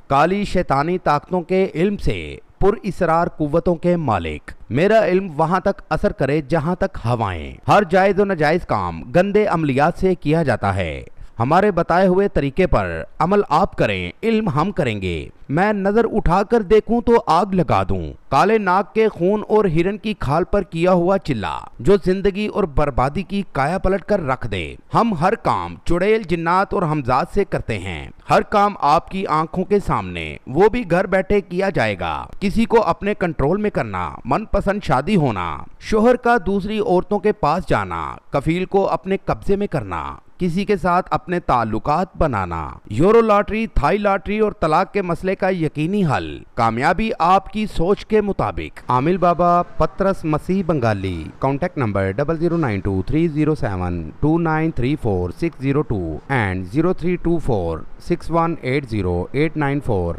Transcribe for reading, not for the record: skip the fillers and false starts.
काली शैतानी ताकतों के इल्म से पुरइसरार कुव्वतों के मालिक, मेरा इल्म वहां तक असर करे जहां तक हवाएं। हर जायज और नाजायज काम गंदे अमलियात से किया जाता है। हमारे बताए हुए तरीके पर अमल आप करें, इल्म हम करेंगे। मैं नजर उठाकर देखूं तो आग लगा दूं। काले नाग के खून और हिरन की खाल पर किया हुआ चिल्ला जो जिंदगी और बर्बादी की काया पलट कर रख दे। हम हर काम चुड़ैल, जिन्नात और हमजाद से करते हैं। हर काम आपकी आंखों के सामने, वो भी घर बैठे किया जाएगा। किसी को अपने कंट्रोल में करना, मनपसंद शादी होना, शोहर का दूसरी औरतों के पास जाना, कफील को अपने कब्जे में करना, किसी के साथ अपने ताल्लुकात बनाना, यूरो लॉटरी, थाई लॉटरी और तलाक के मसले का यकीनी हल, कामयाबी आपकी सोच के मुताबिक। आमिल बाबा, Patras Masih Bengali. Contact number 00923072934602 and 032461808994।